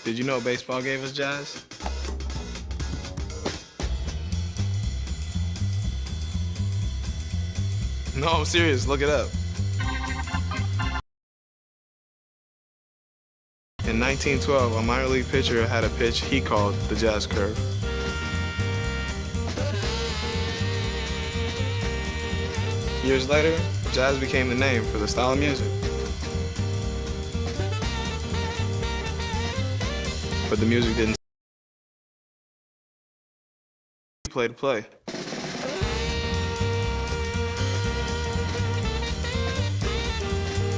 Did you know baseball gave us jazz? No, I'm serious. Look it up. In 1912, a minor league pitcher had a pitch he called the jazz curve. Years later, jazz became the name for the style of music. But the music didn't play to play.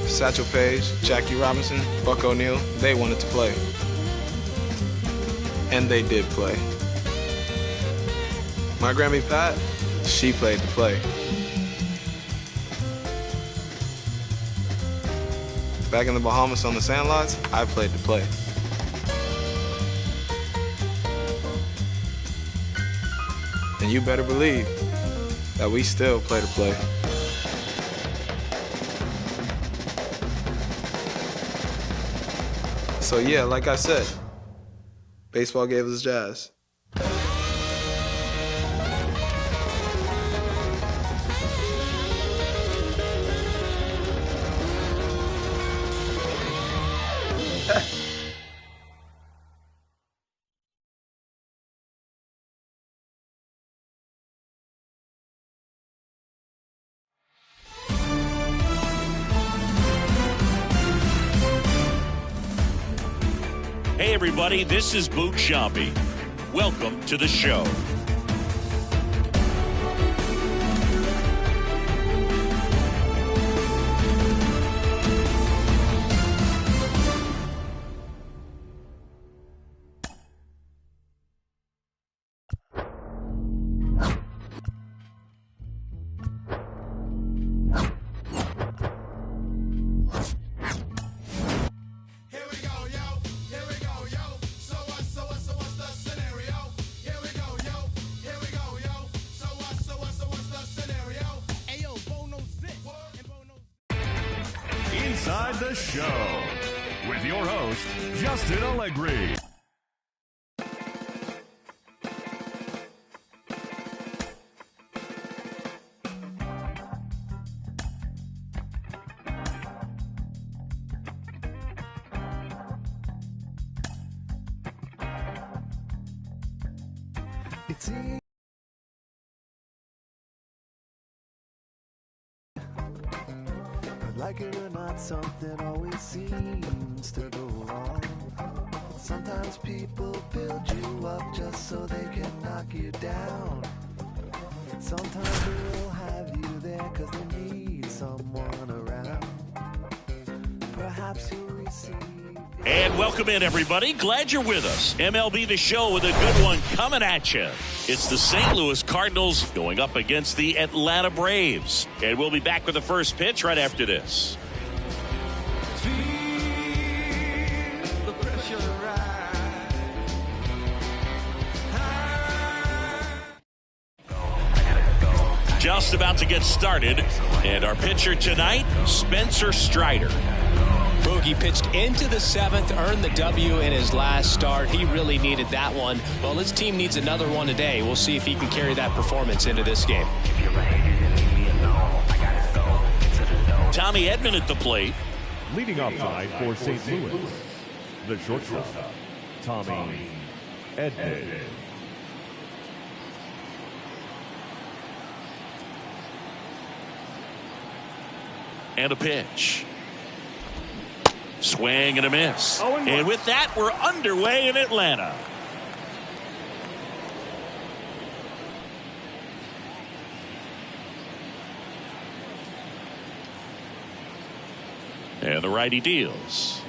Satchel Paige, Jackie Robinson, Buck O'Neil, they wanted to play. And they did play. My Grammy Pat, she played to play. Back in the Bahamas on the sandlots, I played to play. And you better believe that we still play to play. So yeah, like I said, baseball gave us jazz. Hey everybody, this is Boog Sciambi. Welcome to the show. Inside the Show with your host, Justin Allegri. It's easy. Like it or not, something always seems to go wrong. Sometimes people build you up just so they can knock you down. Sometimes they'll have you there because they need someone around. Perhaps you'll receive... And welcome in, everybody. Glad you're with us. MLB The Show with a good one coming at you. It's the St. Louis Cardinals going up against the Atlanta Braves. And we'll be back with the first pitch right after this. Just about to get started. And our pitcher tonight, Spencer Strider. Boogie pitched into the seventh, earned the W in his last start. He really needed that one. Well, his team needs another one today. We'll see if he can carry that performance into this game. Tommy Edman at the plate. Leading off tonight for St. Louis, the shortstop, Tommy Edman. And a pitch. Swing and a miss. And with that, we're underway in Atlanta. And the righty deals.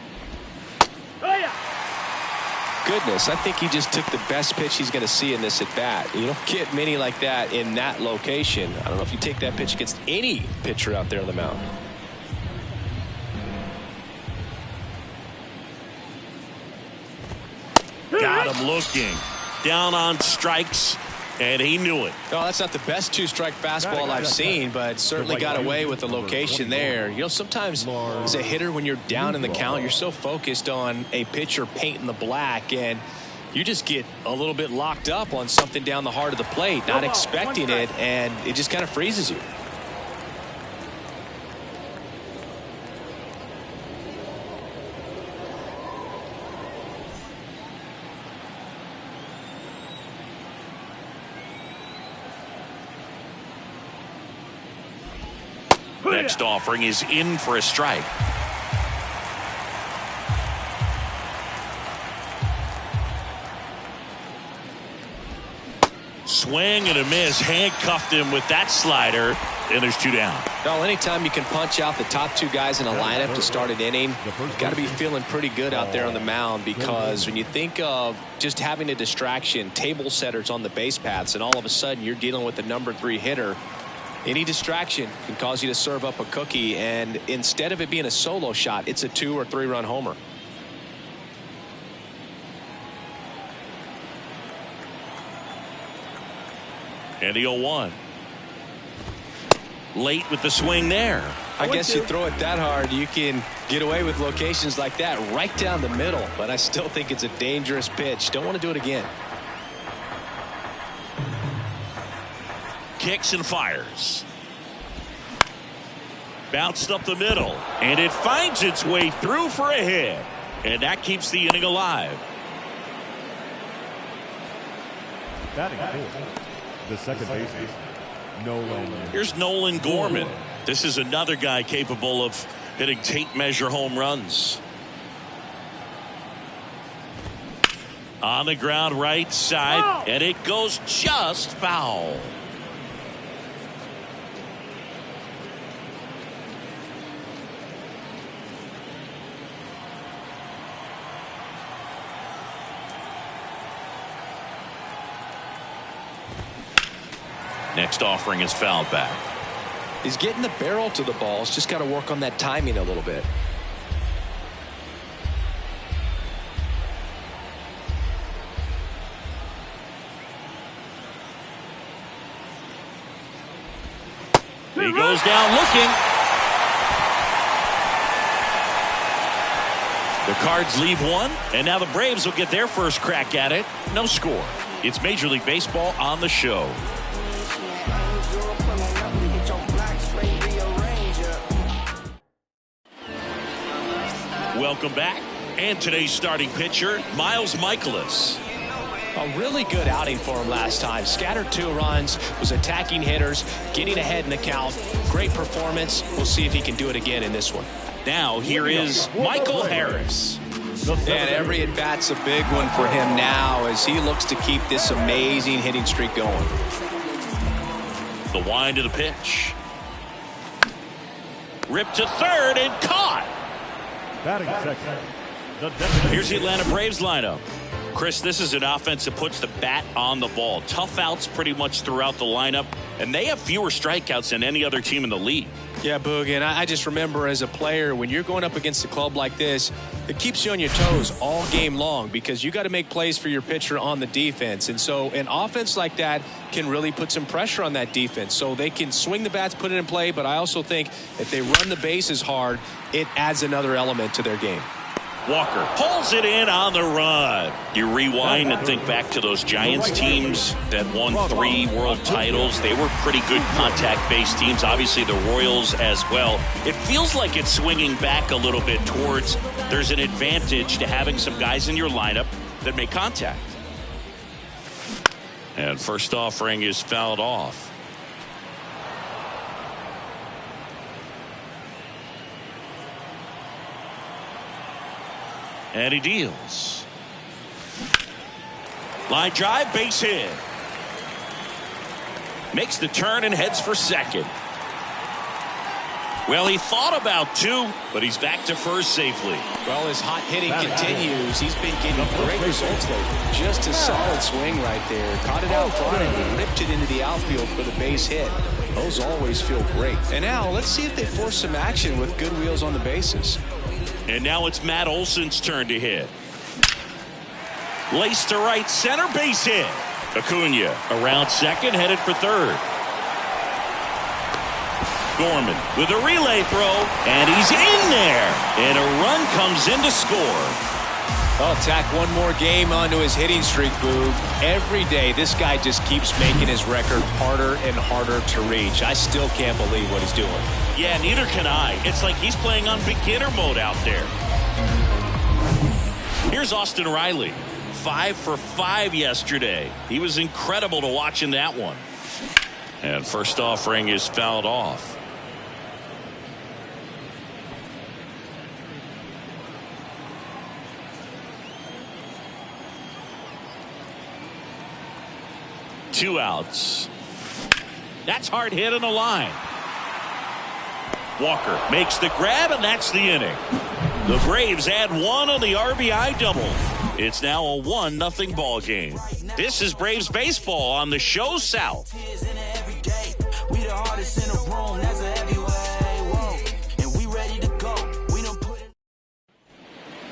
Goodness, I think he just took the best pitch he's going to see in this at bat. You don't get many like that in that location. I don't know if you take that pitch against any pitcher out there on the mound. Got him looking. Down on strikes. And he knew it. Oh, that's not the best two-strike fastball I've seen, but certainly got away with the location there. You know, sometimes as a hitter, when you're down in the count, you're so focused on a pitcher painting the black, and you just get a little bit locked up on something down the heart of the plate, not expecting it, and it just kind of freezes you. Next offering is in for a strike. Swing and a miss. Handcuffed him with that slider, and there's 2 down. Well, anytime you can punch out the top 2 guys in a lineup to start an inning, you've got to be feeling pretty good out there on the mound, because when you think of just having a distraction, table setters on the base paths, and all of a sudden you're dealing with the number 3 hitter, any distraction can cause you to serve up a cookie, and instead of it being a solo shot, it's a 2 or 3 run homer. And the 0-1. Late with the swing there. I guess you throw it that hard, you can get away with locations like that right down the middle, but I still think it's a dangerous pitch. Don't want to do it again. Kicks and fires. Bounced up the middle, and it finds its way through for a hit, and that keeps the inning alive. Batting fourth, the second baseman, Nolan. Here's Nolan Gorman. This is another guy capable of hitting tape measure home runs. On the ground, right side, and it goes just foul. Next offering is fouled back. He's getting the barrel to the ball. He's just got to work on that timing a little bit. He goes down looking. The Cards leave one, and now the Braves will get their first crack at it. No score. It's Major League Baseball on the show. Welcome back. And today's starting pitcher, Miles Michaelis. A really good outing for him last time. Scattered 2 runs, was attacking hitters, getting ahead in the count. Great performance. We'll see if he can do it again in this one. Now here is Michael Harris. And every at-bat's a big one for him now as he looks to keep this amazing hitting streak going. The wind of the pitch. Ripped to third and caught. Batting second, Here's the Atlanta Braves lineup. Chris, this is an offense that puts the bat on the ball. Tough outs pretty much throughout the lineup, and they have fewer strikeouts than any other team in the league. Yeah, Boog, and I just remember as a player, when you're going up against a club like this, it keeps you on your toes all game long because you got to make plays for your pitcher on the defense. And so an offense like that can really put some pressure on that defense. So they can swing the bats, put it in play, but I also think if they run the bases hard, it adds another element to their game. Walker pulls it in on the run. You rewind and think back to those Giants teams that won 3 world titles. They were pretty good contact-based teams. Obviously, the Royals as well. It feels like it's swinging back a little bit towards there's an advantage to having some guys in your lineup that make contact. And first offering is fouled off. And he deals. Line drive, base hit. Makes the turn and heads for second. Well, he thought about 2, but he's back to first safely. Well, his hot hitting continues. He's been getting great results lately. Just a solid swing right there. Caught it out front and ripped it into the outfield for the base hit. Those always feel great. And now let's see if they force some action with good wheels on the bases. And now it's Matt Olson's turn to hit. Laced to right center, base hit. Acuna around second, headed for third. Gorman with a relay throw, and he's in there. And a run comes in to score. Well, tack one more game onto his hitting streak, Boog. Every day, this guy just keeps making his record harder and harder to reach. I still can't believe what he's doing. Yeah, neither can I. It's like he's playing on beginner mode out there. Here's Austin Riley. 5 for 5 yesterday. He was incredible to watch in that one. And first offering is fouled off. Two outs. That's hard hit in the line. Walker makes the grab, and that's the inning. The Braves add one on the RBI double. It's now a 1-0 ball game. This is Braves baseball on the show South.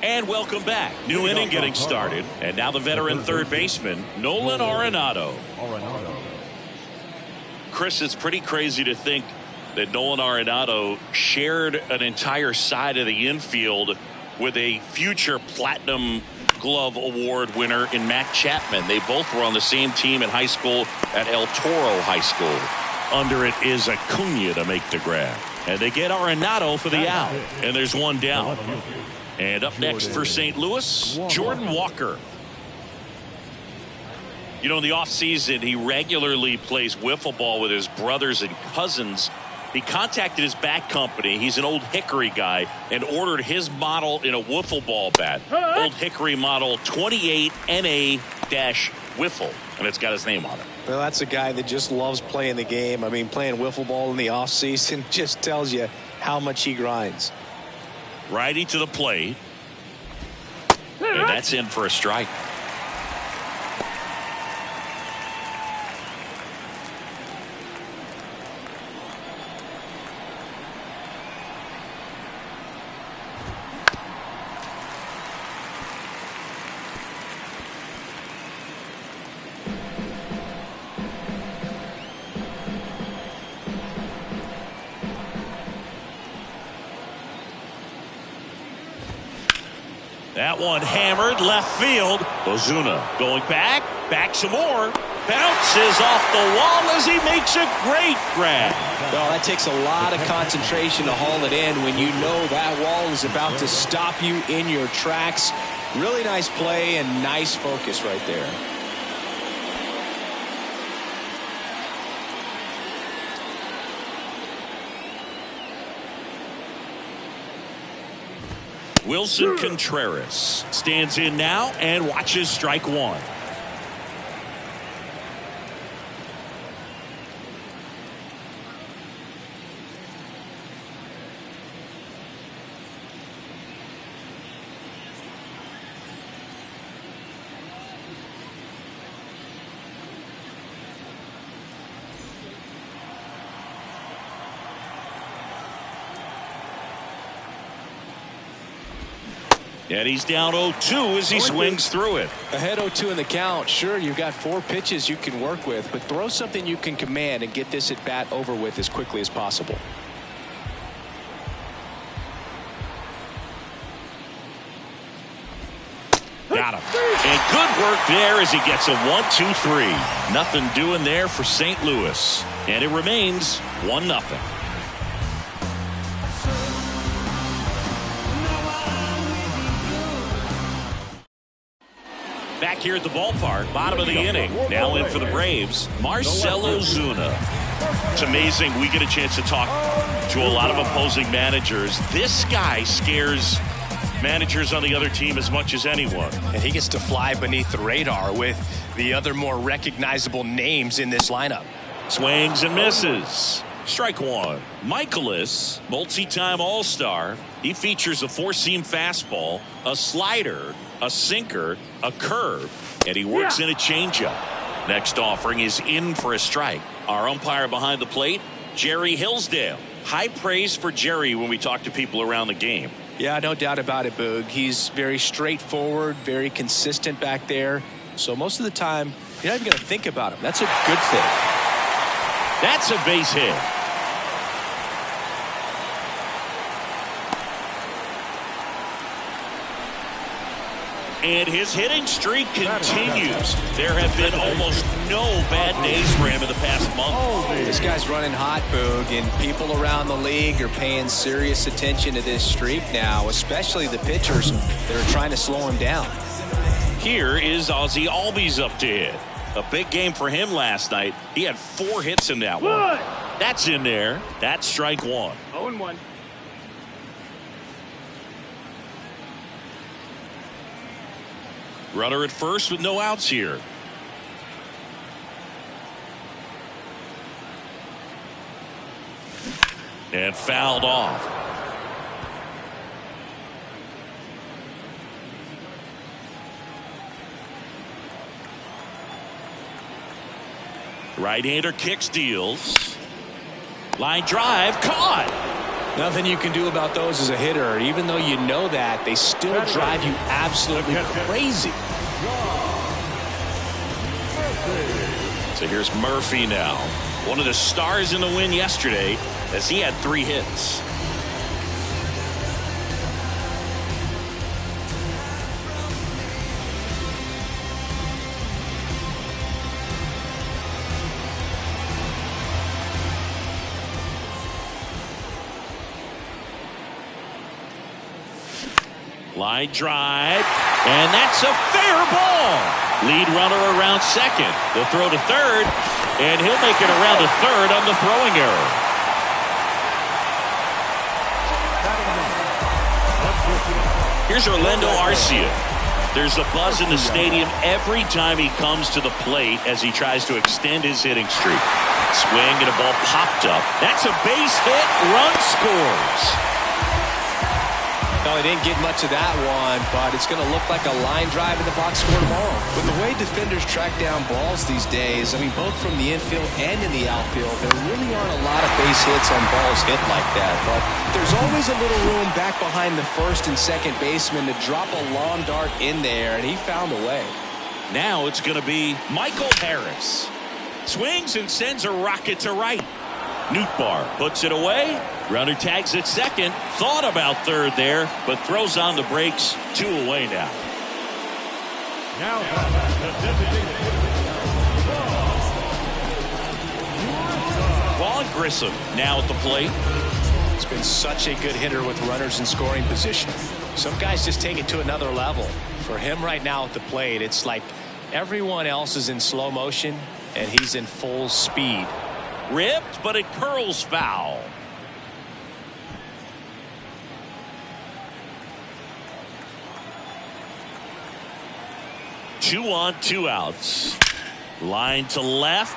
And welcome back. New inning getting started. And now the veteran third baseman, Nolan Arenado. Chris, it's pretty crazy to think that Nolan Arenado shared an entire side of the infield with a future Platinum Glove Award winner in Matt Chapman. They both were on the same team in high school at El Toro High School. Under it is Acuna to make the grab. And they get Arenado for the out. And there's one down. And up next for St. Louis, Jordan Walker. You know, in the offseason, he regularly plays wiffle ball with his brothers and cousins. He contacted his bat company. He's an Old Hickory guy and ordered his model in a wiffle ball bat. Old Hickory model 28 NA-wiffle. And it's got his name on it. Well, that's a guy that just loves playing the game. I mean, playing wiffle ball in the offseason just tells you how much he grinds. Righty to the plate. And that's in for a strike. That one hammered left field. Ozuna going back some more. Bounces off the wall as he makes a great grab. Well, that takes a lot of concentration to haul it in when you know that wall is about to stop you in your tracks. Really nice play and nice focus right there. Wilson Contreras stands in now and watches strike one. And he's down 0-2 as he swings through it. Ahead 0-2 in the count. Sure, you've got 4 pitches you can work with, but throw something you can command and get this at bat over with as quickly as possible. Got him. And good work there as he gets a 1-2-3. Nothing doing there for St. Louis. And it remains 1-0. Back here at the ballpark, bottom of the inning. Now in for the Braves, Marcell Ozuna. It's amazing we get a chance to talk to a lot of opposing managers. This guy scares managers on the other team as much as anyone. And he gets to fly beneath the radar with the other more recognizable names in this lineup. Swings and misses. Strike one. Michaelis, multi-time All-Star. He features a 4-seam fastball, a slider, a sinker, a curve, and he works in a changeup. Next offering is in for a strike. Our umpire behind the plate, Jerry Hillsdale. High praise for Jerry when we talk to people around the game. Yeah, no doubt about it, Boog. He's very straightforward, very consistent back there. So most of the time, you're not even going to think about him. That's a good thing. That's a base hit. And his hitting streak continues. There have been almost no bad days for him in the past month. This guy's running hot, Boog, and people around the league are paying serious attention to this streak now, especially the pitchers that are trying to slow him down. Here is Ozzie Albies up to hit. A big game for him last night. He had 4 hits in that one. That's in there. That's strike 1. 0-1. Runner at first with no outs here. And fouled off. Right-hander kicks, deals. Line drive, caught. Nothing you can do about those as a hitter. Even though you know that, they still drive you absolutely crazy. So here's Murphy now. One of the stars in the win yesterday as he had 3 hits. Line drive, and that's a fair ball. Lead runner around second. The throw to third, and he'll make it around to third on the throwing error. Here's Orlando Arcia. There's a buzz in the stadium every time he comes to the plate as he tries to extend his hitting streak. Swing and a ball popped up. That's a base hit. Run scores. No, he didn't get much of that one, but it's going to look like a line drive in the box score tomorrow. With the way defenders track down balls these days, I mean, both from the infield and in the outfield, there really aren't a lot of base hits on balls hit like that. But there's always a little room back behind the first and second baseman to drop a long dart in there, and he found a way. Now it's going to be Michael Harris. Swings and sends a rocket to right. Nootbaar puts it away. Runner tags at second. Thought about third there, but throws on the brakes. 2 away now. Vaughn Grissom now at the plate. He's been such a good hitter with runners in scoring position. Some guys just take it to another level. For him right now at the plate, it's like everyone else is in slow motion and he's in full speed. Ripped, but it curls foul. Two on, 2 outs. Line to left.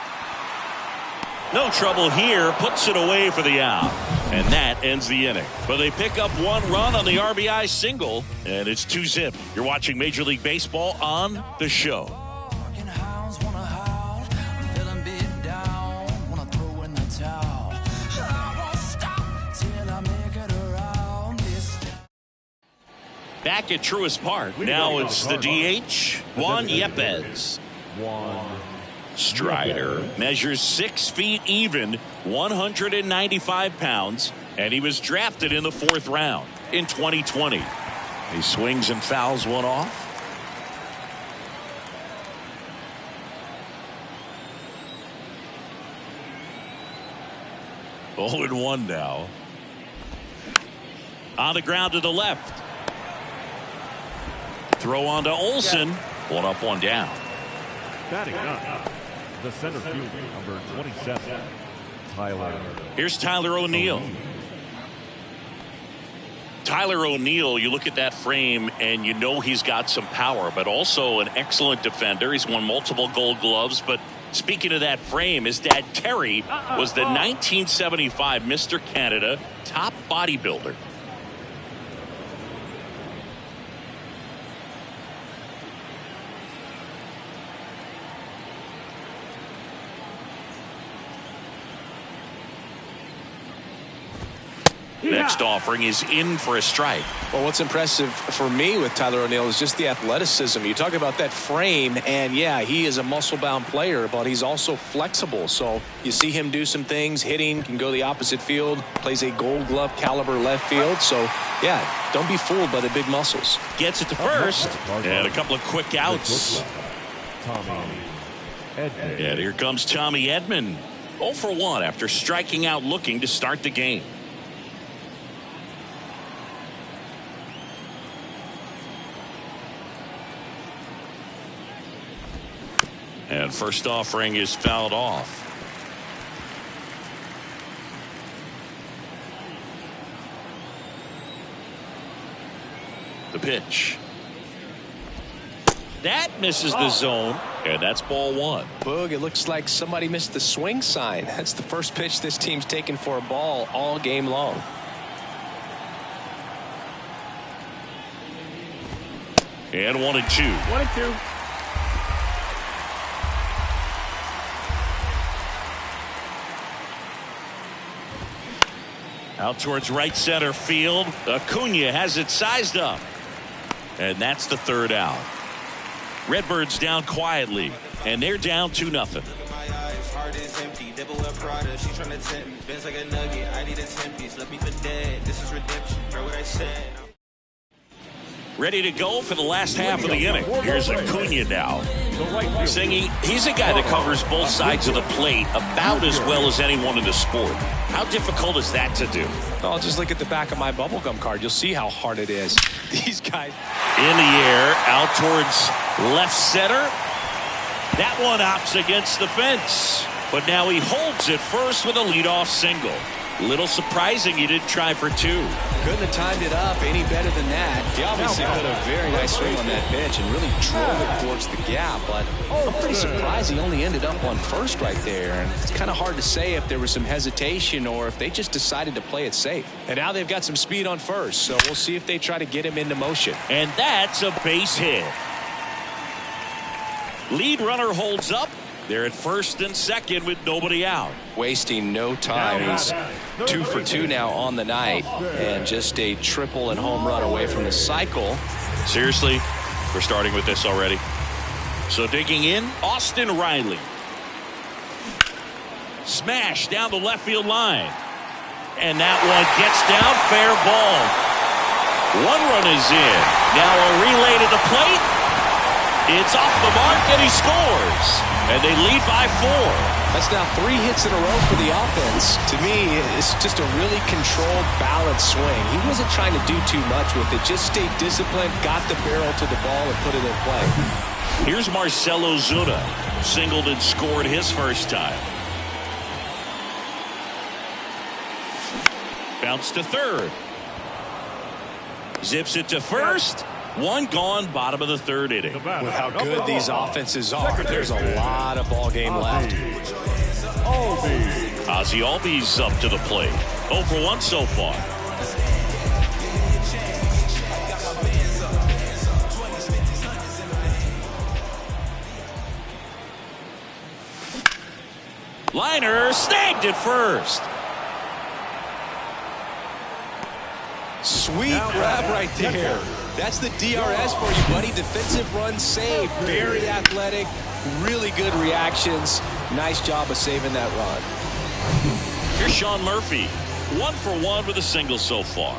No trouble here. Puts it away for the out. And that ends the inning. But they pick up 1 run on the RBI single. And it's 2-zip. You're watching Major League Baseball on The Show. Back at Truist Park. Now it's the DH, Juan Yepez. Strider measures 6 feet even, 195 pounds, and he was drafted in the 4th round in 2020. He swings and fouls one off. Oh, and 1 now. On the ground to the left. Throw on to Olsen. 1 up, 1 down. Batting up, the center fielder, number 27, Tyler. Here's Tyler O'Neill. Tyler O'Neill, you look at that frame and you know he's got some power, but also an excellent defender. He's won multiple Gold Gloves. But speaking of that frame, his dad Terry was the 1975 Mr. Canada top bodybuilder. Next offering is in for a strike. Well, what's impressive for me with Tyler O'Neill is just the athleticism. You talk about that frame, and yeah, he is a muscle-bound player, but he's also flexible. So you see him do some things, hitting, can go the opposite field, plays a Gold Glove caliber left field. So, yeah, don't be fooled by the big muscles. Gets it to first, and a couple of quick outs. And here comes Tommy Edman. 0 for 1 after striking out looking to start the game. And first offering is fouled off. The pitch. That misses the zone, and that's ball 1. Boog, it looks like somebody missed the swing sign. That's the first pitch this team's taken for a ball all game long. And 1-2. 1-2. Out towards right center field. Acuna has it sized up. And that's the third out. Redbirds down quietly, and they're down 2-0. Ready to go for the last half of the inning. Here's Acuna now. Singing, he's a guy that covers both sides of the plate about as well as anyone in the sport. How difficult is that to do? I'll just look at the back of my bubblegum card. You'll see how hard it is. These guys. In the air, out towards left center. That one opts against the fence. But now he holds it first with a leadoff single. Little surprising he didn't try for 2. Couldn't have timed it up any better than that. He obviously put a very nice swing on that pitch and really drove it towards the gap. But I'm pretty surprised he only ended up on first right there. And it's kind of hard to say if there was some hesitation or if they just decided to play it safe. And now they've got some speed on first. So we'll see if they try to get him into motion. And that's a base hit. Lead runner holds up. They're at first and second with nobody out. Wasting no time. He's 2 for 2 now on the night, and just a triple and home run away from the cycle. Seriously, we're starting with this already. So digging in, Austin Riley. Smash down the left field line. And that one gets down, fair ball. 1 run is in. Now a relay to the plate. It's off the mark, and he scores. And they lead by 4. That's now 3 hits in a row for the offense. To me, it's just a really controlled, balanced swing. He wasn't trying to do too much with it. Just stayed disciplined, got the barrel to the ball, and put it in play. Here's Marcell Ozuna. Singled and scored his first time. Bounce to third. Zips it to first. 1 gone, bottom of the 3rd inning. With how good these offenses are, there's a lot of ball game left. Ozzy Albies up to the plate. 0 for 1 so far. Liner snagged at first. Sweet grab right there. That's the DRS for you, buddy. Defensive run save. Very athletic. Really good reactions. Nice job of saving that run. Here's Sean Murphy. 1 for 1 with a single so far.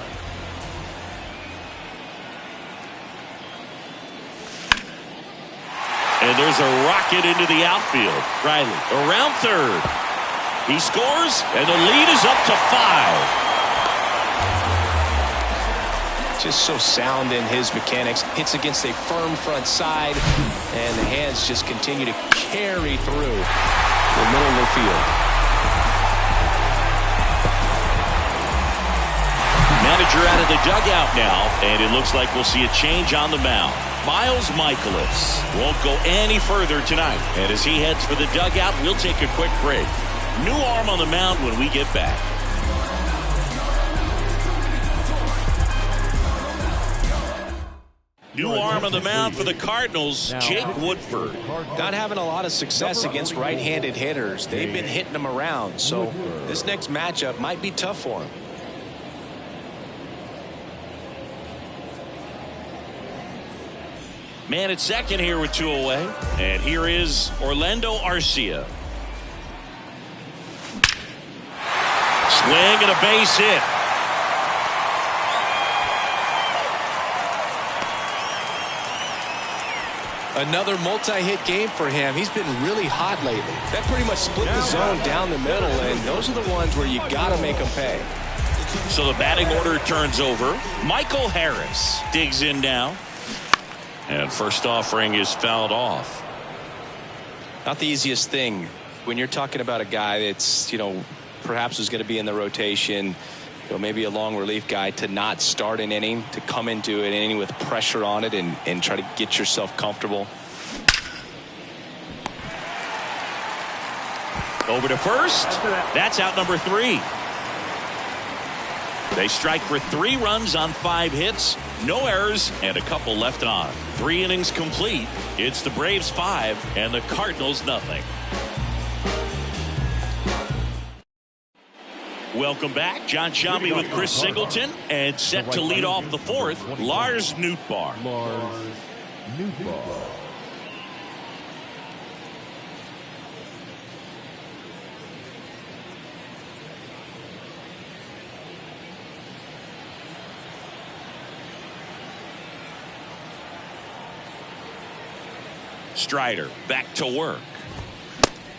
And there's a rocket into the outfield. Riley around third. He scores, and the lead is up to 5. Just so sound in his mechanics. Hits against a firm front side, and the hands just continue to carry through the middle of the field. Manager out of the dugout now, and it looks like we'll see a change on the mound. Miles Michaelis won't go any further tonight, and as he heads for the dugout, we'll take a quick break. New arm on the mound when we get back. New arm on the mound for the Cardinals, Jake Woodford. Not having a lot of success against right-handed hitters. They've been hitting them around, so this next matchup might be tough for him. Man at second here with 2 away. And here is Orlando Arcia. Swing and a base hit. Another multi-hit game for him. He's been really hot lately. That pretty much split the zone down the middle, and those are the ones where you got to make them pay. So the batting order turns over. Michael Harris digs in now. And first offering is fouled off. Not the easiest thing when you're talking about a guy that's, perhaps is going to be in the rotation, maybe a long relief guy, to not start an inning, to come into an inning with pressure on it and try to get yourself comfortable. Over to first. That's out number 3. They strike for 3 runs on 5 hits, no errors, and a couple left on. 3 innings complete. It's the Braves 5 and the Cardinals nothing. Welcome back. John Shambi with Chris Singleton, and set to lead off the 4th, Lars Nootbaar. Strider back to work.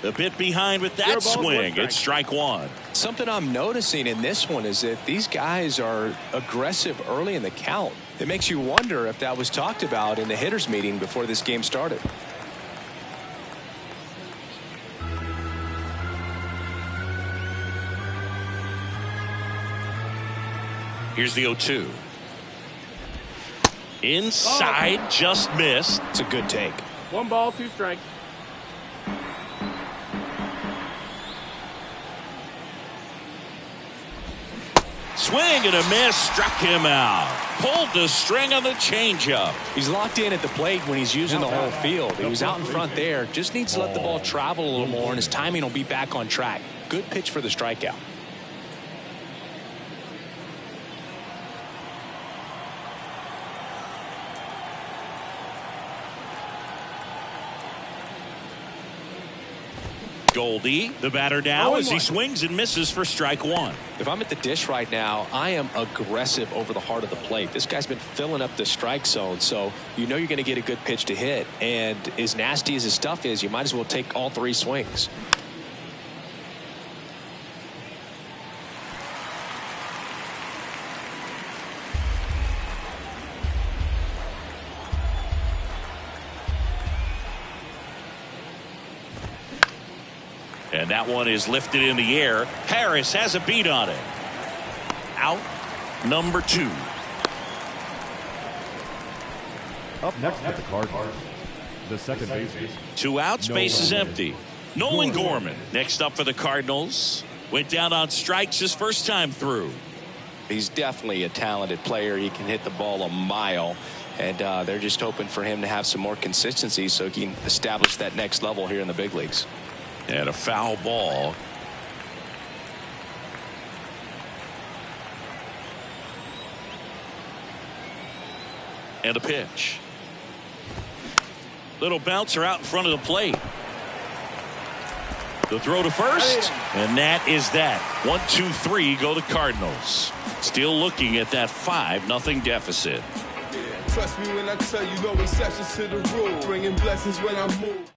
A bit behind with that swing. It's strike 1. Something I'm noticing in this one is that these guys are aggressive early in the count. It makes you wonder if that was talked about in the hitters meeting before this game started. Here's the 0-2. Inside, just missed. It's a good take. 1 ball, 2 strikes. Swing and a miss, struck him out. Pulled the string on the changeup. He's locked in at the plate when he's using the whole field. He was out in front there. Just needs to let the ball travel a little more, and his timing will be back on track. Good pitch for the strikeout. Goldie, the batter now, as he swings and misses for strike 1. If I'm at the dish right now, I am aggressive over the heart of the plate. This guy's been filling up the strike zone, so you're going to get a good pitch to hit. And as nasty as his stuff is, you might as well take all 3 swings. And that one is lifted in the air. Harris has a beat on it. Out number 2. Up next at the Cardinals, the second baseman. 2 outs, base is empty. Nolan Gorman next up for the Cardinals. Went down on strikes his first time through. He's definitely a talented player. He can hit the ball a mile. And they're just hoping for him to have some more consistency so he can establish that next level here in the big leagues. And a foul ball. And a pitch. Little bouncer out in front of the plate. The throw to first, and that is that. 1, 2, 3 go the Cardinals. Still looking at that 5-0 deficit. Trust me when I tell you, no exceptions to the rule. Bringing blessings when I move.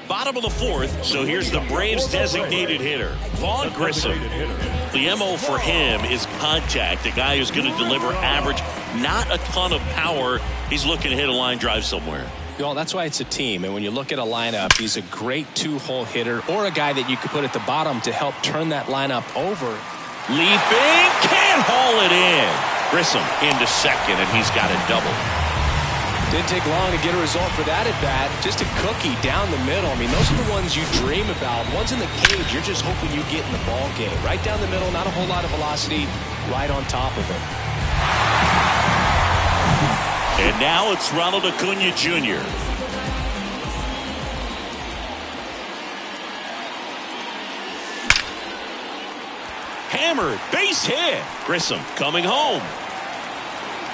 Bottom of the 4th, so here's the Braves designated hitter, Vaughn Grissom. The MO for him is contact, a guy who's going to deliver average, not a ton of power. He's looking to hit a line drive somewhere. Well, that's why it's a team. And when you look at a lineup, he's a great 2-hole hitter or a guy that you could put at the bottom to help turn that lineup over. Leaping, can't haul it in. Grissom into second, and he's got a double. Didn't take long to get a result for that at bat. Just a cookie down the middle. I mean, those are the ones you dream about. Ones in the cage, you're just hoping you get in the ball game. Right down the middle, not a whole lot of velocity, right on top of it. And now it's Ronald Acuna Jr. Hammered, base hit. Grissom coming home.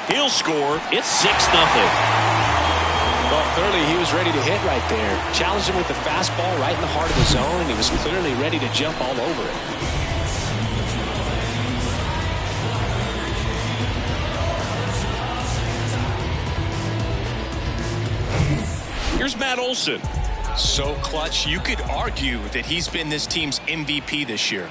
He'll score. It's 6-0. Well, clearly he was ready to hit right there. Challenged him with the fastball right in the heart of the zone, and he was clearly ready to jump all over it. Here's Matt Olson. So clutch, you could argue that he's been this team's MVP this year.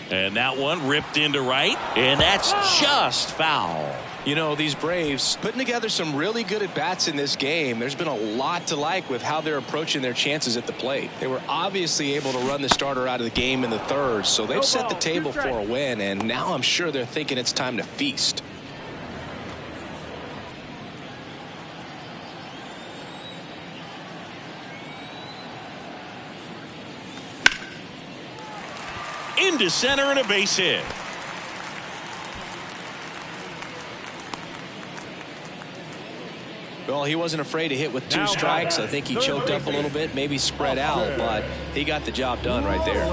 And that one ripped into right, and that's just foul. You know, these Braves putting together some really good at-bats in this game. There's been a lot to like with how they're approaching their chances at the plate. They were obviously able to run the starter out of the game in the third, so they've set the table for a win, and now I'm sure they're thinking it's time to feast. Into center and a base hit. Well, he wasn't afraid to hit with 2 strikes. I think he choked up a little bit, maybe spread out, but he got the job done right there.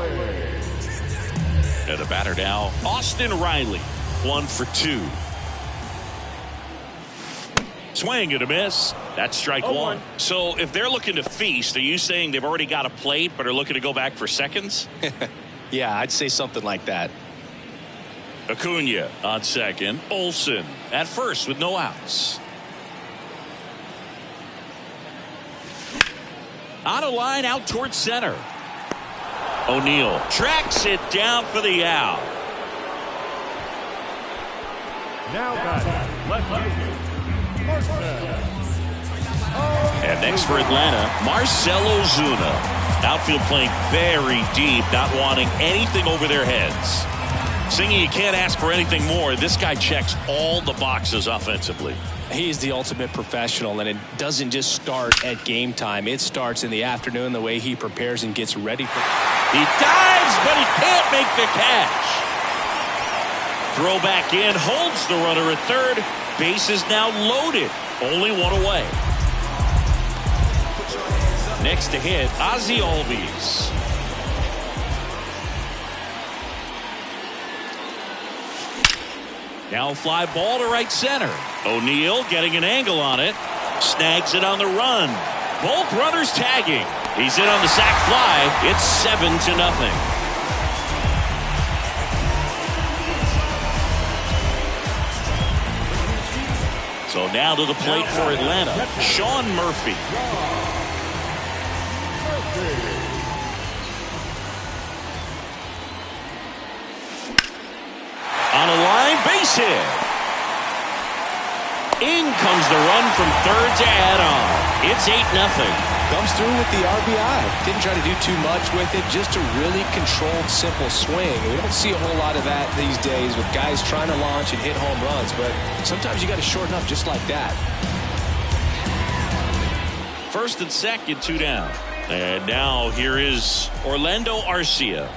And the batter now, Austin Riley, 1 for 2. Swing and a miss. That's strike 1. So if they're looking to feast, are you saying they've already got a plate but are looking to go back for seconds? Yeah, I'd say something like that. Acuna on second. Olson at first with no outs. On a line out towards center. O'Neill tracks it down for the out. Now batting, left-handed, And next for Atlanta, Marcell Ozuna. Outfield playing very deep, not wanting anything over their heads. Singing, you can't ask for anything more. This guy checks all the boxes offensively. He's the ultimate professional, and it doesn't just start at game time. It starts in the afternoon, the way he prepares and gets ready for. He dives, but he can't make the catch. Throw back in, holds the runner at third. Base is now loaded. Only 1 away. Next to hit, Ozzie Albies. Now fly ball to right center. O'Neill getting an angle on it. Snags it on the run. Both runners tagging. He's in on the sac fly. It's 7-0. So now to the plate for Atlanta, Sean Murphy. On a line, base hit. In comes the run from third to add on. It's 8-0. Comes through with the RBI. Didn't try to do too much with it. Just a really controlled, simple swing. We don't see a whole lot of that these days with guys trying to launch and hit home runs, but sometimes you got to shorten up just like that. First and second, 2 down. And now here is Orlando Arcia.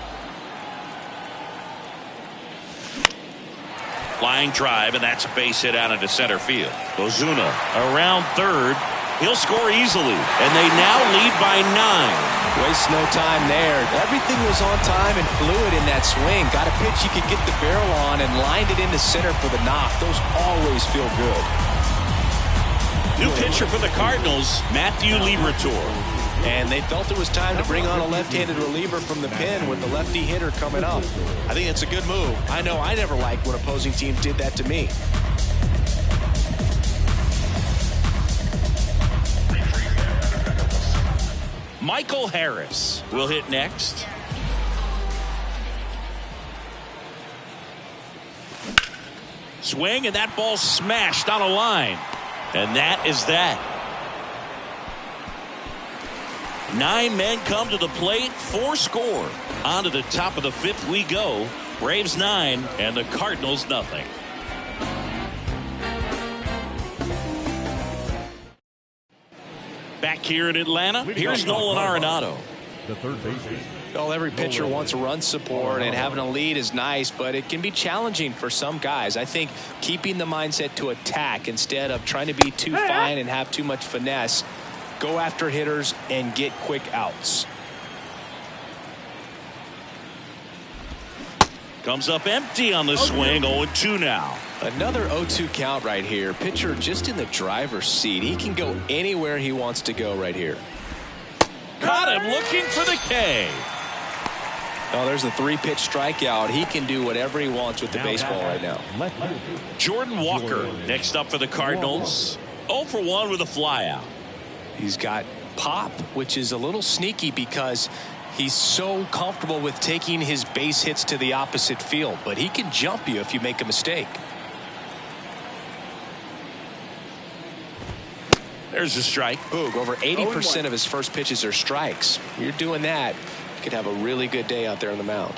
Flying drive, and that's a base hit out into center field. Ozuna around third. He'll score easily, and they now lead by 9. Waste no time there. Everything was on time and fluid in that swing. Got a pitch you could get the barrel on and lined it into center for the knock. Those always feel good. New pitcher for the Cardinals, Matthew Liberatore. And they felt it was time to bring on a left-handed reliever from the pen with the lefty hitter coming up. I think it's a good move. I know I never liked when opposing teams did that to me. Michael Harris will hit next. Swing, and that ball smashed on a line. And that is that. 9 men come to the plate, 4 score. On to the top of the 5th we go. Braves 9 and the Cardinals nothing. Back here in Atlanta, here's Nolan Arenado. the third baseman. Well, every pitcher wants run support, and having a lead is nice, but it can be challenging for some guys. I think keeping the mindset to attack instead of trying to be too fine and have too much finesse, go after hitters and get quick outs. Comes up empty on the swing. 0-2 now. Another 0-2 count right here. Pitcher just in the driver's seat. He can go anywhere he wants to go right here. Caught him looking for the K. Oh, there's a 3-pitch strikeout. He can do whatever he wants with the baseball right now. Jordan Walker next up for the Cardinals. 0 for 1 with a flyout. He's got pop, which is a little sneaky because he's so comfortable with taking his base hits to the opposite field, but he can jump you if you make a mistake. There's a strike. Boog, over 80% of his first pitches are strikes. You're doing that, you could have a really good day out there on the mound.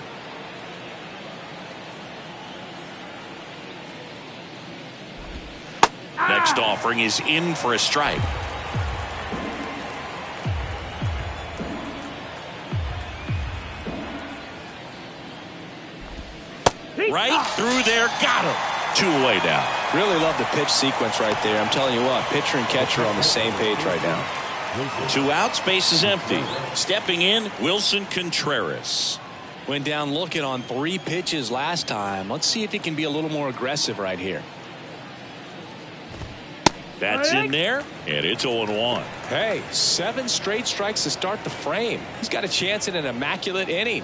Next offering is in for a strike. Right through there, got him. 2 away now. Really love the pitch sequence right there. I'm telling you what, pitcher and catcher on the same page right now. 2 outs, base is empty. Stepping in, Wilson Contreras. Went down looking on 3 pitches last time. Let's see if he can be a little more aggressive right here. That's in there, and it's 0-1. Hey, 7 straight strikes to start the frame. He's got a chance at an immaculate inning.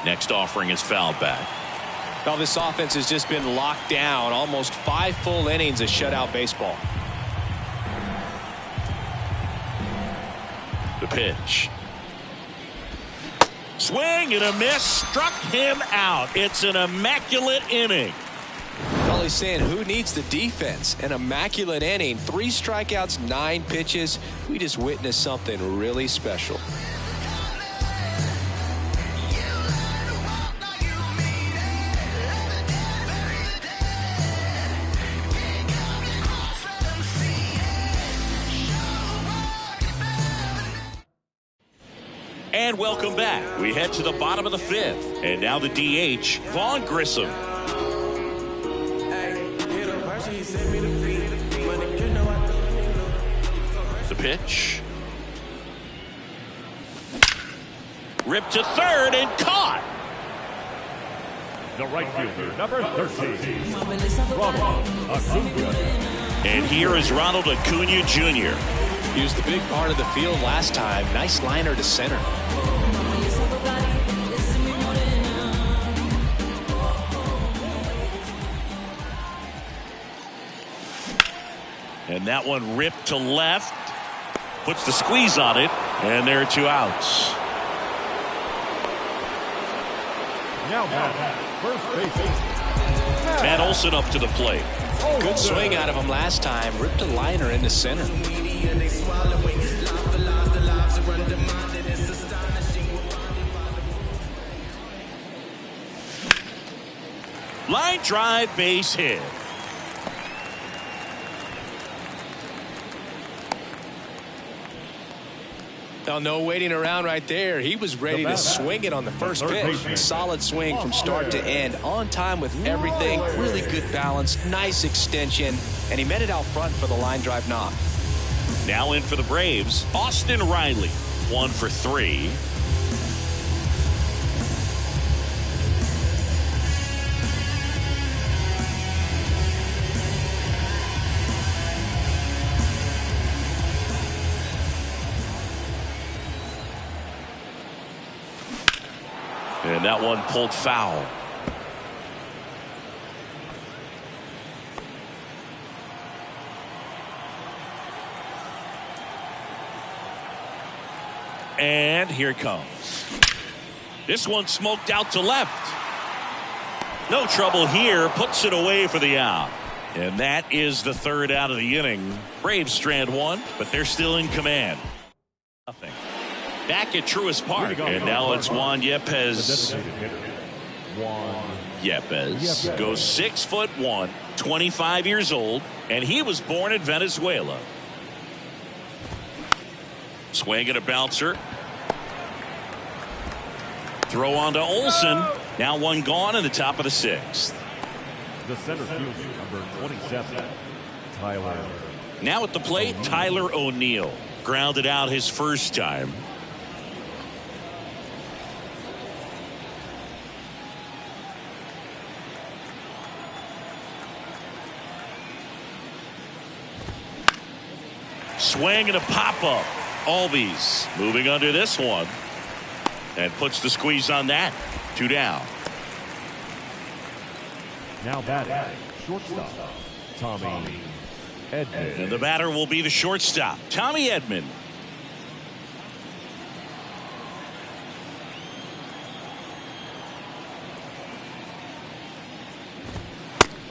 Next offering is fouled back. Well, this offense has just been locked down. Almost 5 full innings of shutout baseball. The pitch. Swing and a miss. Struck him out. It's an immaculate inning. Well, he's saying who needs the defense? An immaculate inning. 3 strikeouts, 9 pitches. We just witnessed something really special. And welcome back. We head to the bottom of the 5th. And now the DH, Vaughn Grissom. The pitch. Ripped to third and caught. The right fielder, number 13, Ronald Acuna. And here is Ronald Acuna Jr. He was the big part of the field last time. Nice liner to center. And that one ripped to left. Puts the squeeze on it. And there are 2 outs. Now first baseman, Matt Olson up to the plate. Good swing out of him last time. Ripped a liner into center. Line drive, base hit. Now, no waiting around right there. He was ready to swing it on the first pitch. Solid swing from start to end. On time with everything. Really good balance. Nice extension. And he met it out front for the line drive knock. Now in for the Braves, Austin Riley. 1 for 3. And that one pulled foul. And here it comes. This one smoked out to left. No trouble here. Puts it away for the out. And that is the 3rd out of the inning. Braves strand 1, but they're still in command. Nothing. Back at Truist Park. And now it's Juan Yepez. Yepez goes 6'1", 25 years old, and he was born in Venezuela. Swing and a bouncer. Throw on to Olson. Now one gone in the top of the 6th. The center fielder, number 27, Tyler Now at the plate, Tyler O'Neill. Grounded out his first time. Swing and a pop-up. Albies moving under this one. And puts the squeeze on that. 2 down. Now batting, shortstop, Tommy Edman. And the batter will be the shortstop, Tommy Edman.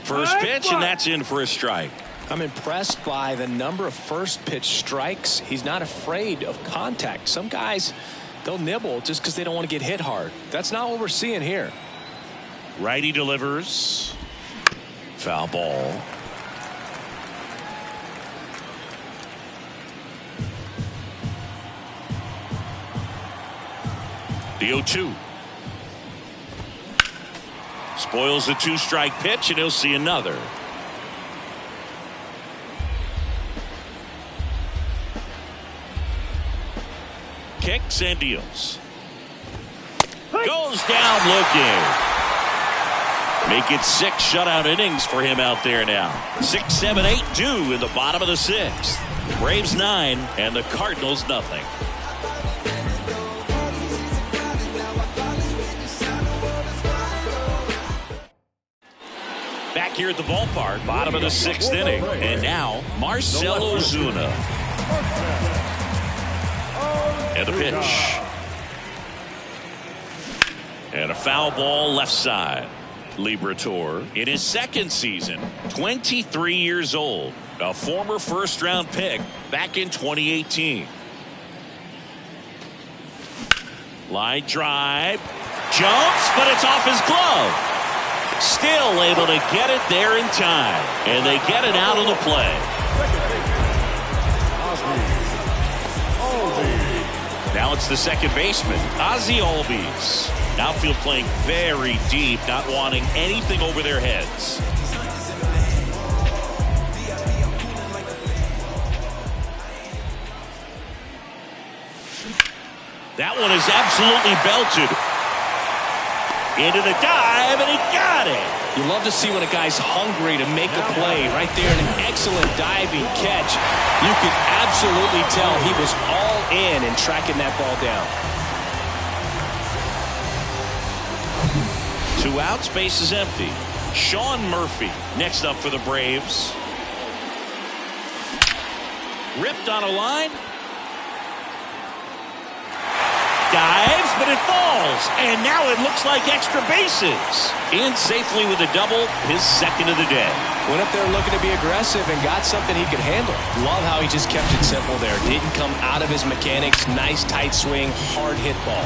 First pitch, and that's in for a strike. I'm impressed by the number of first pitch strikes. He's not afraid of contact. Some guys, they'll nibble just because they don't want to get hit hard. That's not what we're seeing here. Righty delivers. Foul ball. The 0-2. Spoils the 2-strike pitch, and he'll see another. Kicks and deals. Goes down looking. Make it 6 shutout innings for him out there now. 6, 7, 8 due in the bottom of the 6th. Braves 9 and the Cardinals nothing. Back here at the ballpark, bottom of the 6th inning. And now Marcell Ozuna. And a pitch. And a foul ball left side. Liberatore in his 2nd season, 23 years old, a former first-round pick back in 2018. Line drive, jumps, but it's off his glove. Still able to get it there in time, and they get it out of the play. Now it's the second baseman, Ozzie Albies. Outfield playing very deep, not wanting anything over their heads. That one is absolutely belted. Into the dive, and he got it. You love to see when a guy's hungry to make a play. Right there, an excellent diving catch. You can absolutely tell he was all in tracking that ball down. 2 outs, base is empty. Sean Murphy next up for the Braves. Ripped on a line. Dives, but it falls. And now it looks like extra bases. In safely with a double, his 2nd of the day. Went up there looking to be aggressive and got something he could handle. Love how he just kept it simple there. Didn't come out of his mechanics. Nice tight swing, hard hit ball.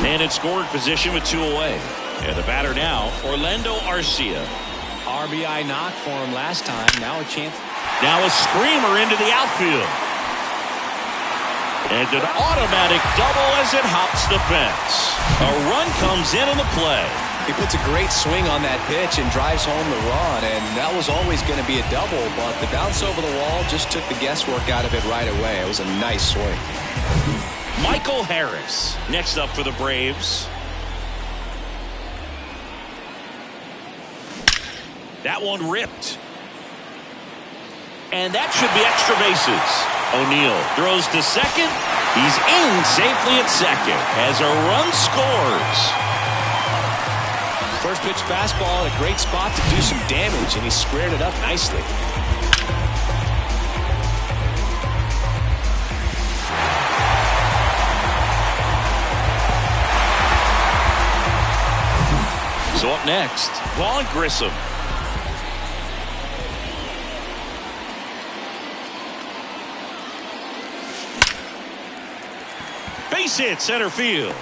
Man in scoring position with 2 away. And the batter now, Orlando Arcia. RBI knock for him last time. Now a chance. Now a screamer into the outfield. And an automatic double as it hops the fence. A run comes in the play. He puts a great swing on that pitch and drives home the run. And that was always going to be a double. But the bounce over the wall just took the guesswork out of it right away. It was a nice swing. Michael Harris next up for the Braves. That one ripped. And that should be extra bases. O'Neill throws to second. He's in safely at second as a run scores. First pitch fastball in a great spot to do some damage, and he squared it up nicely. So up next, Vaughn Grissom. Base hit center field.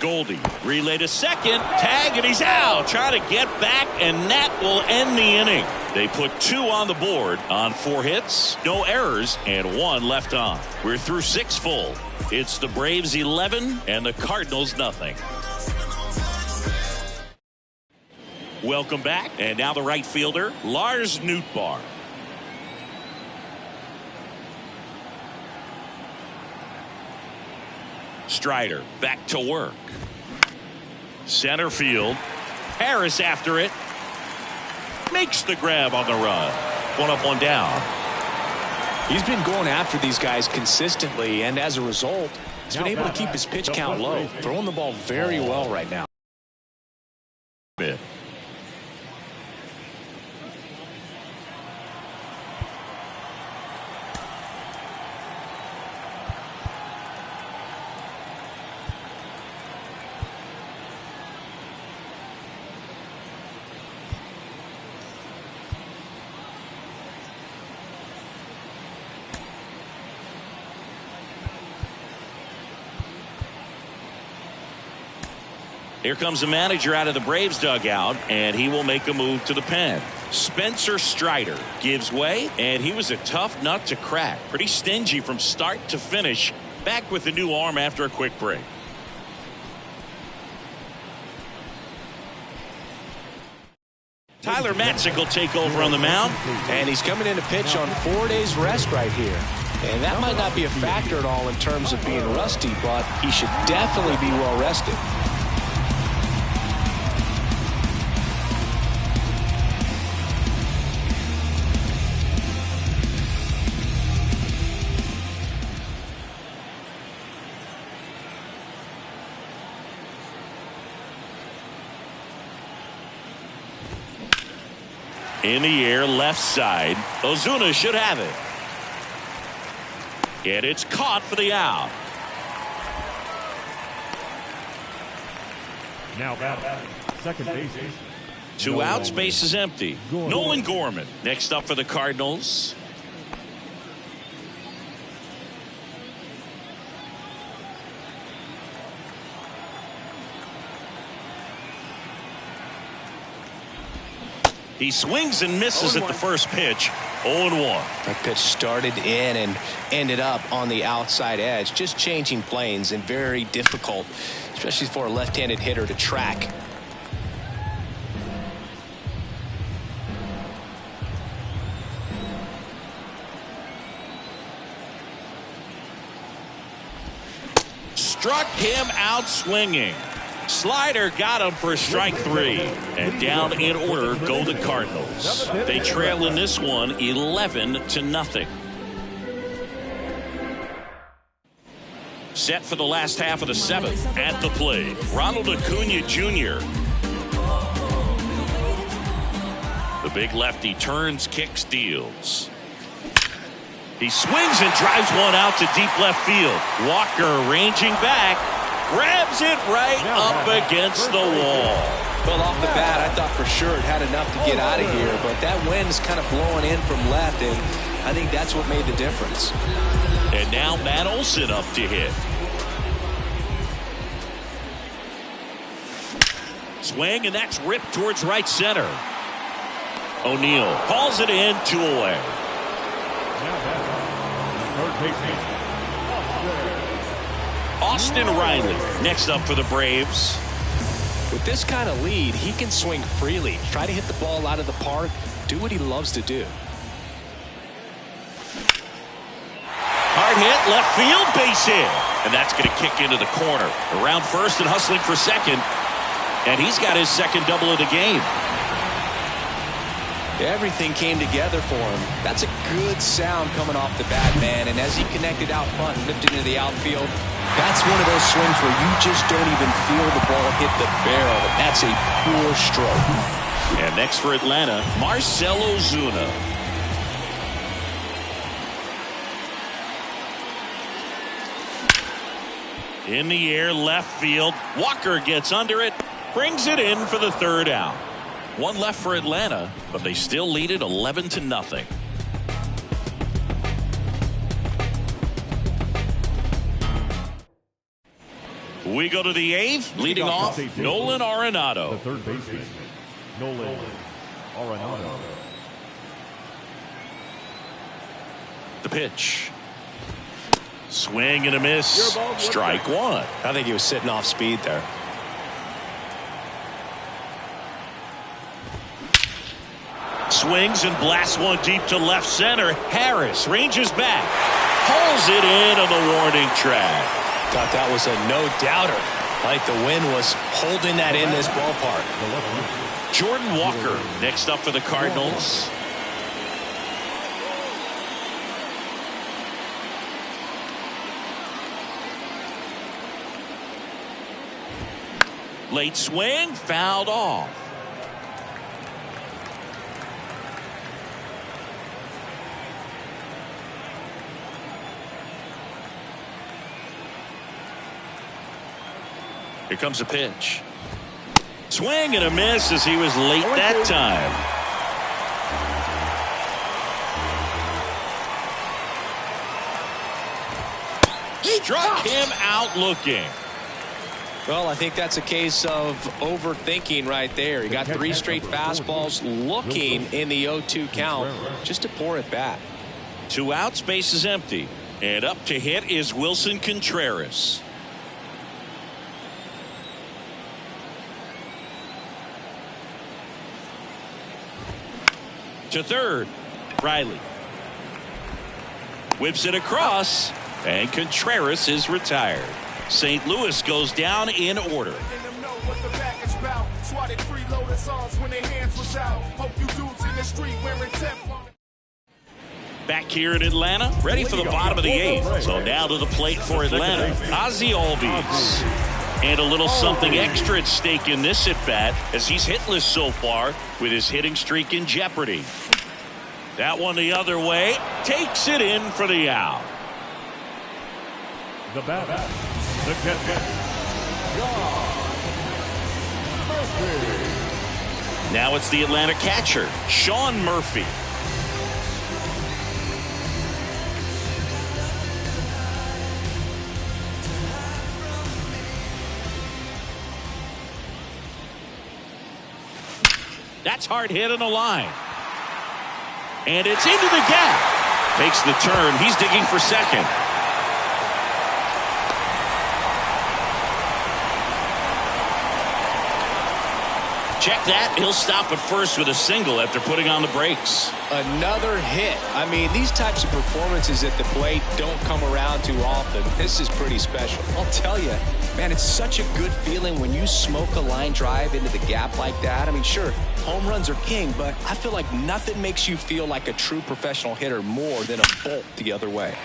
Goldie relay to second, tag, and he's out. Trying to get back, and that will end the inning. They put 2 on the board on 4 hits, no errors, and 1 left on. We're through 6 full. It's the Braves 11 and the Cardinals nothing. Welcome back, and now the right fielder, Lars Nootbaar. Strider back to work. Center field. Harris after it. Makes the grab on the run. 1 up, 1 down. He's been going after these guys consistently, and as a result, he's been able to keep his pitch count low, throwing the ball very well right now. Here comes the manager out of the Braves dugout, and he will make a move to the pen. Spencer Strider gives way, and he was a tough nut to crack. Pretty stingy from start to finish. Back with a new arm after a quick break. Tyler Matzik will take over on the mound. And he's coming in to pitch on 4 days rest right here. And that might not be a factor at all in terms of being rusty, but he should definitely be well rested. In the air, left side. Ozuna should have it. And it's caught for the out. Now batting, second base. 2 outs, base is empty. Nolan Gorman next up for the Cardinals. He swings and misses at the first pitch. 0-1. That pitch started in and ended up on the outside edge. Just changing planes and very difficult, especially for a left-handed hitter to track. Struck him out swinging. Slider got him for strike 3. And down in order go the Cardinals. They trail in this one 11-0. Set for the last half of the 7th. At the plate, Ronald Acuna Jr. The big lefty turns, kicks, deals. He swings and drives one out to deep left field. Walker ranging back. Grabs it right up against the wall. Well, off the bat, I thought for sure it had enough to get out of here, but that wind's kind of blowing in from left, and I think that's what made the difference. And now Matt Olson up to hit. Swing, and that's ripped towards right center. O'Neill calls it in, 2 away. Austin Riley next up for the Braves. With this kind of lead, he can swing freely, try to hit the ball out of the park, do what he loves to do. Hard hit, left field, base hit. And that's going to kick into the corner. Around first and hustling for second. And he's got his second double of the game. Everything came together for him. That's a good sound coming off the bat, man. And as he connected out front and lifted into the outfield, that's one of those swings where you just don't even feel the ball hit the barrel. That's a pure stroke. And next for Atlanta, Marcell Ozuna. In the air, left field. Walker gets under it, brings it in for the 3rd out. 1 left for Atlanta, but they still lead it 11-0. We go to the 8th, leading off Nolan Arenado. The third baseman, Nolan Arenado. The pitch. Swing and a miss. Strike one. I think he was sitting off speed there. Swings and blasts one deep to left center. Harris ranges back. Pulls it in on the warning track. Thought that was a no-doubter. Like the wind was holding that in this ballpark. Jordan Walker next up for the Cardinals. Late swing, fouled off. Here comes a pitch. Swing and a miss as he was late that time. Struck him out looking. Well, I think that's a case of overthinking right there. He got 3 straight fastballs looking in the 0-2 count just to pour it back. 2 outs, base is empty. And up to hit is Wilson Contreras. To third, Riley. Whips it across, and Contreras is retired. St. Louis goes down in order. Back here in Atlanta, ready for the bottom of the 8th. So now to the plate for Atlanta, Ozzie Albies. And a little something extra at stake in this at-bat as he's hitless so far with his hitting streak in jeopardy. That one the other way, takes it in for the out. The batter, the catcher, John Murphy. Now it's the Atlanta catcher, Sean Murphy. That's hard hit on the line. And it's into the gap. Takes the turn. He's digging for second. Check that. He'll stop at first with a single after putting on the brakes. Another hit. I mean, these types of performances at the plate don't come around too often. This is pretty special. I'll tell you, man, it's such a good feeling when you smoke a line drive into the gap like that. I mean, sure, home runs are king, but I feel like nothing makes you feel like a true professional hitter more than a bolt the other way.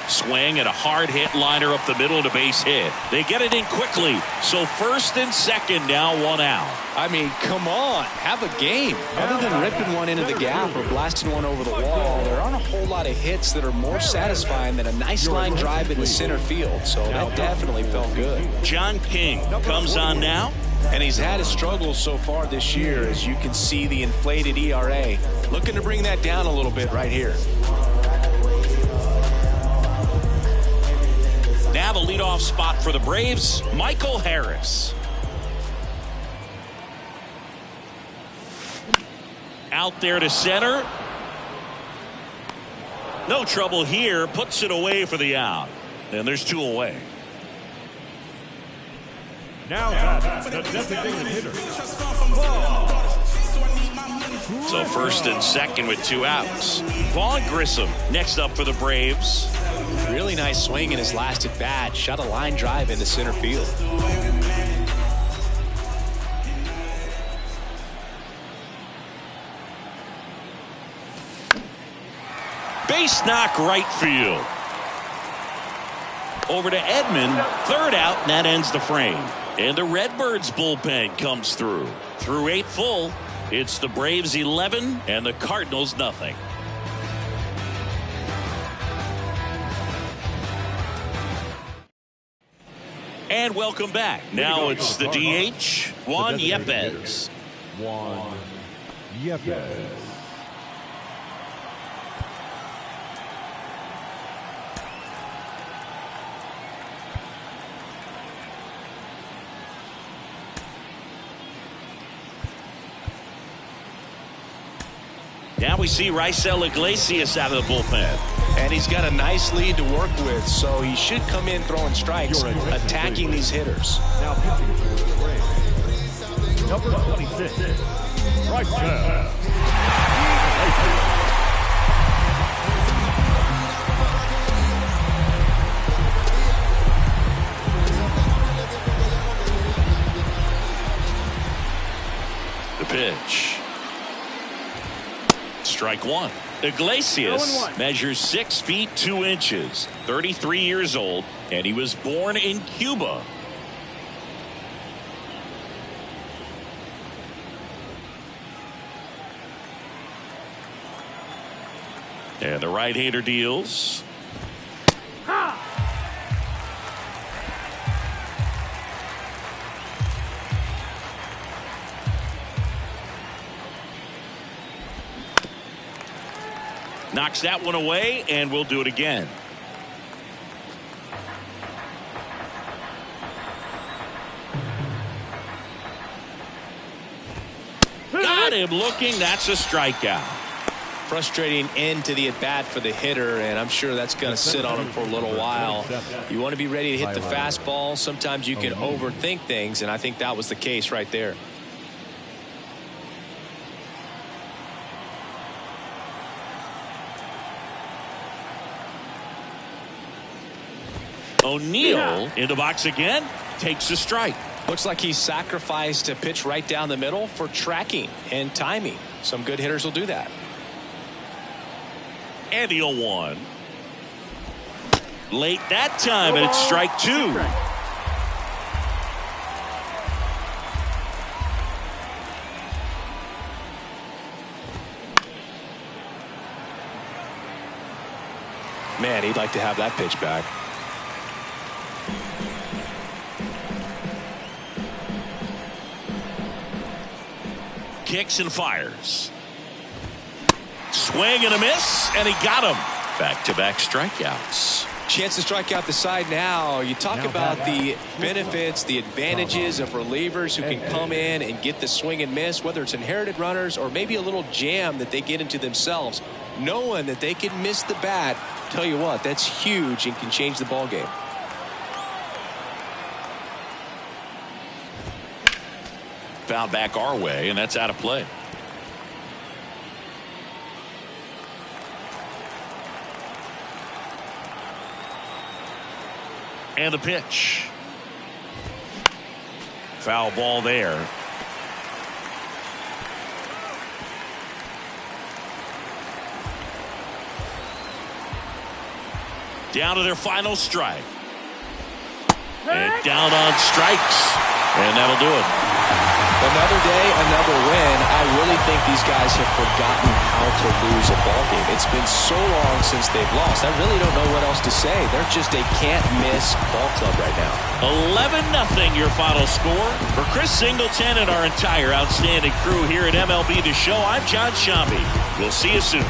Swing and a hard hit liner up the middle and a base hit. They get it in quickly. So first and second now, 1 out. I mean, come on, have a game. Other than ripping one into the gap or blasting one over the wall, there aren't a whole lot of hits that are more satisfying than a nice line drive in the center field. So that definitely felt good. John King comes on now. And he's had his struggles so far this year, as you can see the inflated ERA. Looking to bring that down a little bit right here. Now the leadoff spot for the Braves, Michael Harris. Out there to center. No trouble here. Puts it away for the out. And there's 2 away. Now that's the designated hitter. So first and second with 2 outs. Vaughn Grissom next up for the Braves. Really nice swing in his last at bat. Shot a line drive into center field. Base knock right field. Over to Edman. 3rd out, and that ends the frame. And the Redbirds bullpen comes through. Through 8 full, it's the Braves 11 and the Cardinals nothing. And welcome back. Now it's the DH, Juan Yepez. Juan Yepez. Now we see Raisel Iglesias out of the bullpen. And he's got a nice lead to work with, so he should come in throwing strikes, attacking these hitters. Now pitching for the Braves, number 26, right there. The pitch. Strike one. Iglesias measures 6 feet 2 inches, 33 years old, and he was born in Cuba. And the right-hander deals. Knocks that one away, and we'll do it again. Got him looking. That's a strikeout. Frustrating end to the at-bat for the hitter, and I'm sure that's going to sit on him for a little while. You want to be ready to hit the fastball. Sometimes you can overthink things, and I think that was the case right there. O'Neill in the box again, takes a strike. Looks like he sacrificed a pitch right down the middle for tracking and timing. Some good hitters will do that. And the 0-1. Late that time, and it's strike two. Man, he'd like to have that pitch back. Kicks and fires. Swing and a miss, and he got him. Back-to-back strikeouts. Chance to strike out the side now. You talk about the benefits, the advantages of relievers who can come in and get the swing and miss, whether it's inherited runners or maybe a little jam that they get into themselves. Knowing that they can miss the bat, tell you what, that's huge and can change the ball game. Foul back our way, and that's out of play. And the pitch. Foul ball there. Down to their final strike. And down on strikes. And that'll do it. Another day, another win. I really think these guys have forgotten how to lose a ball game. It's been so long since they've lost. I really don't know what else to say. They're just a can't-miss ball club right now. 11-0 your final score. For Chris Singleton and our entire outstanding crew here at MLB The Show, I'm John Shambi. We'll see you soon.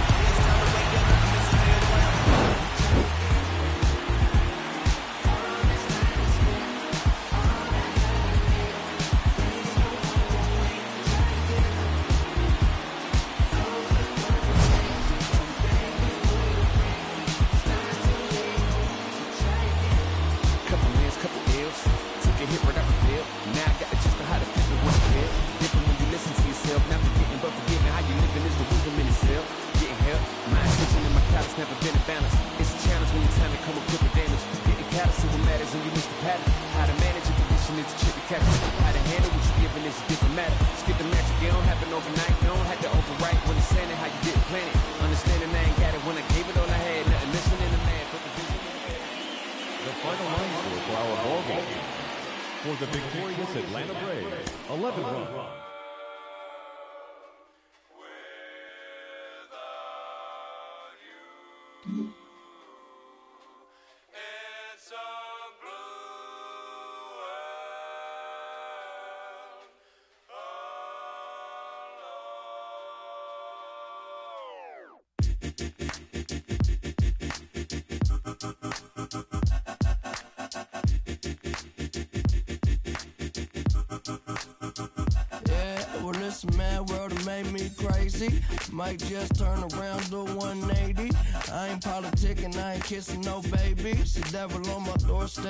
For the victorious Atlanta Braves, 11 runs. crazy. Might just turn around to 180. I ain't politicking, I ain't kissing no baby. It's the devil on my doorstep.